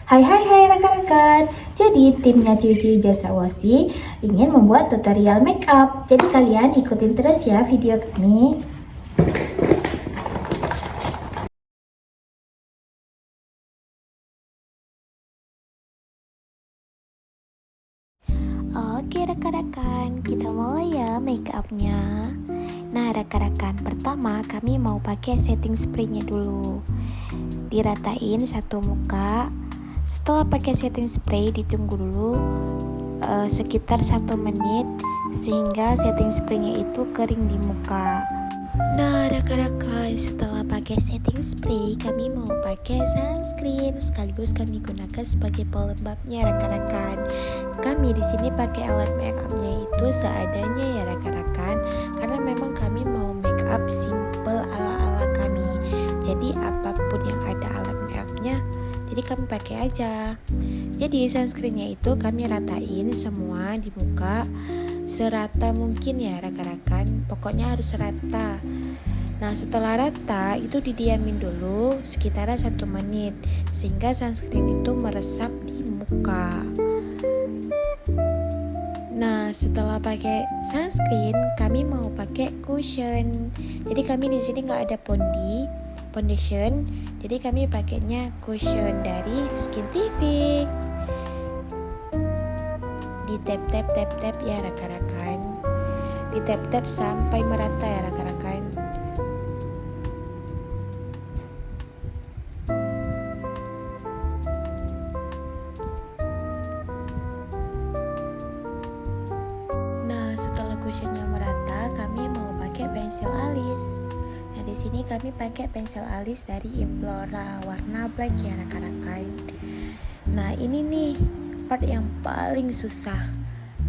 Hai rekan-rekan. Jadi timnya Ciwi-Ciwi Jasa Wasi ingin membuat tutorial makeup. Jadi kalian ikutin terus ya video kami. Oke rekan-rekan, kita mulai ya makeupnya. Nah rekan-rekan, pertama kami mau pakai setting spraynya dulu. Diratain satu muka. Setelah pakai setting spray ditunggu dulu sekitar 1 menit sehingga setting spraynya itu kering di muka. Nah rekan-rekan, setelah pakai setting spray kami mau pakai sunscreen sekaligus kami gunakan sebagai pelembabnya rekan-rekan. Kami di sini pakai alat makeupnya itu seadanya ya rekan-rekan, karena memang kami mau makeup simple ala-ala kami. Jadi apapun yang ada alat makeupnya, jadi kami pakai aja. Jadi sunscreennya itu kami ratain semua di muka serata mungkin ya rekan-rekan, pokoknya harus rata. Nah setelah rata itu didiamin dulu sekitar 1 menit sehingga sunscreen itu meresap di muka. Nah setelah pakai sunscreen kami mau pakai cushion. Jadi kami di sini nggak ada foundation, jadi kami pakainya cushion dari Skintific. Di tap ya rekan-rekan, di tap sampai merata ya rekan-rekan. Nah setelah cushionnya merata kami mau pakai pensil alis. Nah di sini kami pakai pensil alis dari Implora warna black ya rekan-rekan. Nah ini nih part yang paling susah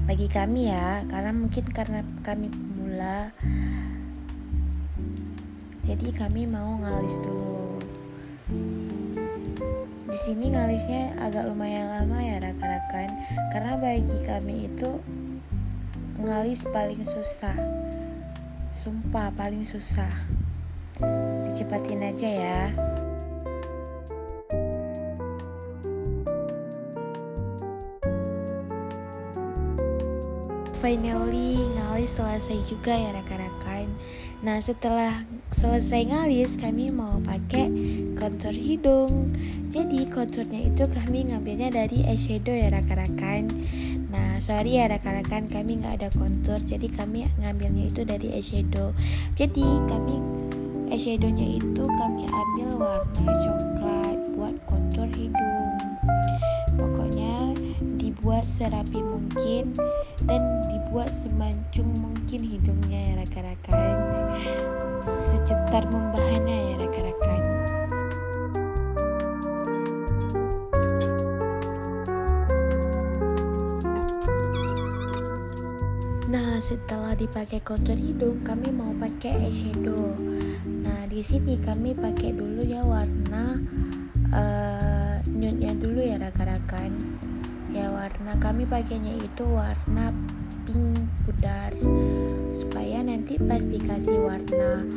bagi kami ya, karena kami pemula, jadi kami mau ngalis dulu. Di sini ngalisnya agak lumayan lama ya rekan-rekan, karena bagi kami itu ngalis paling susah, sumpah paling susah. Dicepatin aja ya. Finally ngalis selesai juga ya rekan-rekan. Nah setelah selesai ngalis kami mau pakai kontur hidung. Jadi konturnya itu kami ngambilnya dari eyeshadow ya rekan-rekan. Nah sorry ya rekan-rekan, kami nggak ada kontur, jadi kami ngambilnya itu dari eyeshadow. Jadi kami eyeshadownya itu kami ambil warna coklat buat kontur hidung. Pokoknya dibuat serapi mungkin dan dibuat semancung mungkin hidungnya ya rekan-rekan, secetar membahana ya rekan-rekan. Nah setelah dipakai kontur hidung kami mau pakai eyeshadow. Nah di sini kami pakai dulu ya warna nude-nya dulu ya rekan-rekan. Ya warna kami pakainya itu warna pink pudar, supaya nanti pas dikasih warna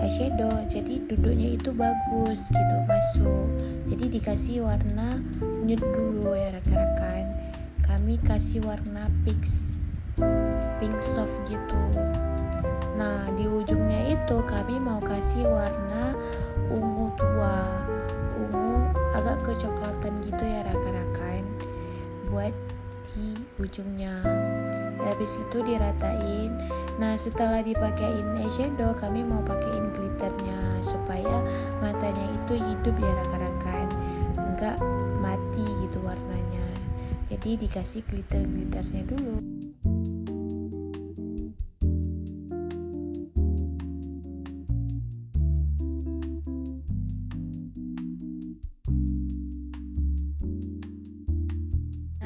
eyeshadow jadi duduknya itu bagus gitu masuk. Jadi dikasih warna nude dulu ya rekan-rekan. Kami kasih warna pink soft gitu. Nah di ujungnya itu kami mau kasih warna ungu tua, ungu agak kecoklatan gitu ya rekan-rekan, buat di ujungnya. Habis itu diratain. Nah setelah dipakein eyeshadow kami mau pakein glitternya supaya matanya itu hidup ya rekan-rekan, enggak mati gitu warnanya. Jadi dikasih glitternya dulu.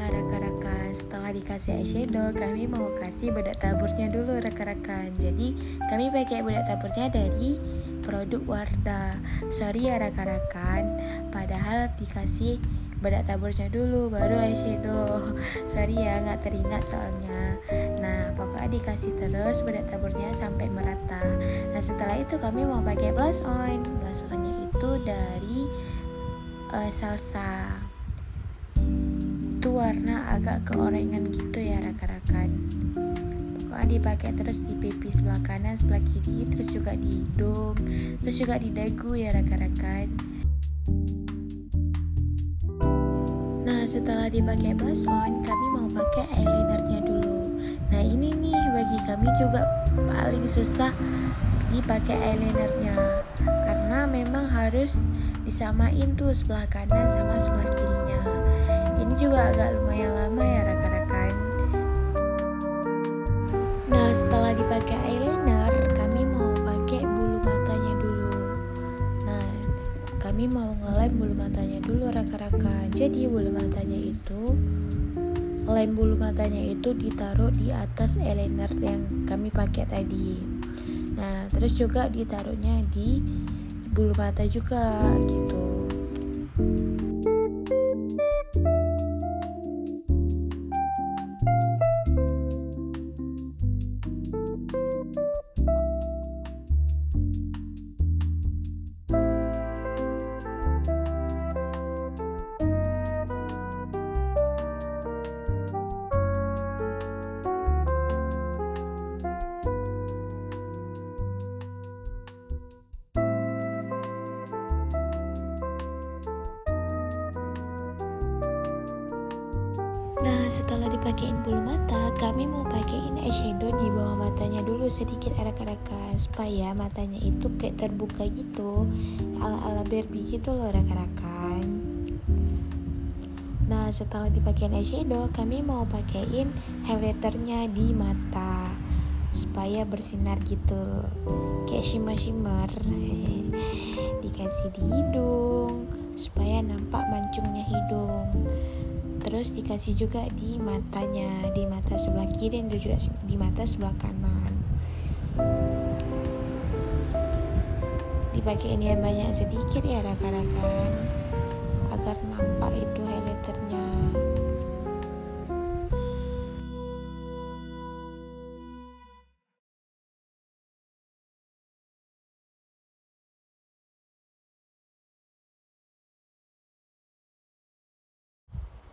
Rekan-rekan, setelah dikasih eyeshadow kami mau kasih bedak taburnya dulu rekan-rekan. Jadi kami pakai bedak taburnya dari produk Wardah. Sorry ya rekan-rekan, padahal dikasih bedak taburnya dulu baru eyeshadow. Sorry ya nggak teringat soalnya. Nah pokoknya dikasih terus bedak taburnya sampai merata. Nah setelah itu kami mau pakai blush on. Blush onnya itu dari Salsa. itu warna agak keorengan gitu ya rekan-rekan. Pokoknya dipakai terus di pipi sebelah kanan, sebelah kiri, terus juga di hidung, terus juga di dagu ya rekan-rekan. Nah, setelah dipakai blush on, kami mau pakai eyelinernya dulu. Nah, ini nih bagi kami juga paling susah dipakai eyelinernya, karena memang harus disamain tuh sebelah kanan sama sebelah kirinya. Ini juga agak lumayan lama ya rekan-rekan. Nah, setelah dipakai eyeliner, kami mau pakai bulu matanya dulu. Nah, kami mau ngelem bulu matanya dulu rekan-rekan. Jadi lem bulu matanya itu ditaruh di atas eyeliner yang kami pakai tadi. Nah, terus juga ditaruhnya di bulu mata juga gitu. Nah, setelah dipakein bulu mata, kami mau pakein eyeshadow di bawah matanya dulu sedikit rekan-rekan, supaya matanya itu kayak terbuka gitu, ala-ala Barbie gitu loh rekan-rekan. Nah, setelah dipakein eyeshadow, kami mau pakein highlighternya di mata supaya bersinar gitu, kayak shimmer-shimmer. Dikasih di hidung supaya nampak mancungnya hidung. Terus dikasih juga di matanya, di mata sebelah kiri dan juga di mata sebelah kanan. Dipakein yang banyak sedikit ya rekan-rekan, agar nampak itu highlighternya.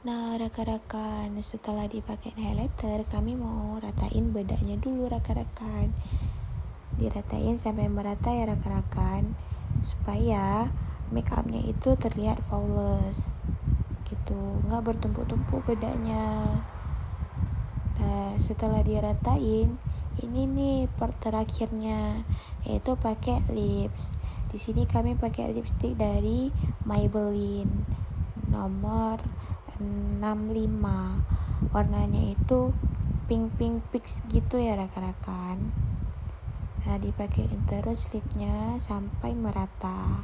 Nah rekan-rekan, setelah dipakai highlighter, kami mau ratain bedaknya dulu rekan-rekan. Diratain sampai merata ya rekan-rekan, supaya make upnya itu terlihat flawless gitu, nggak bertumpuk-tumpuk bedaknya. Nah, setelah diratain, ini nih part terakhirnya, yaitu pakai lips. Di sini kami pakai lipstick dari Maybelline nomor 65. Warnanya itu pink peach gitu ya rekan-rekan. Nah, dipakein terus lipnya sampai merata.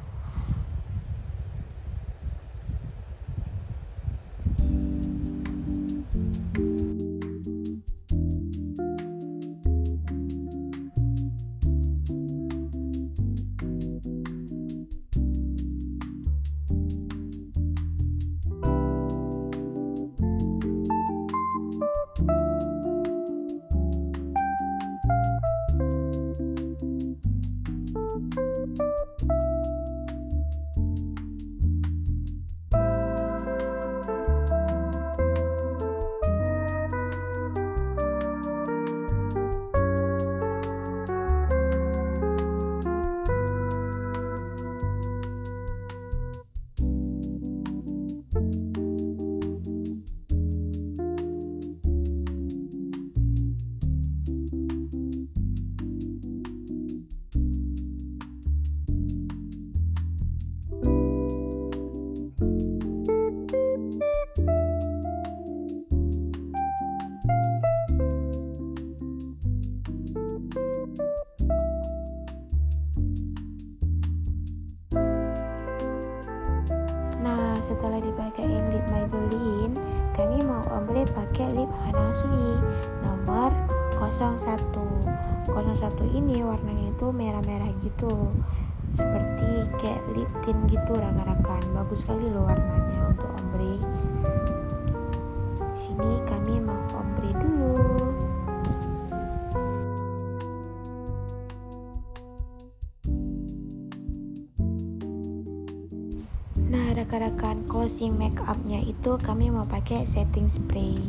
Nah, setelah dipakein lip Maybelline, kami mau ombre pakai lip Hana Sui nomor 01. 01 ini warnanya itu merah-merah gitu, seperti kayak lip tint gitu rekan-rekan. Bagus sekali loh warnanya untuk ombre. Sini kami mau ombre dulu. Nah rekan-rekan, closing make upnya itu kami mau pakai setting spray.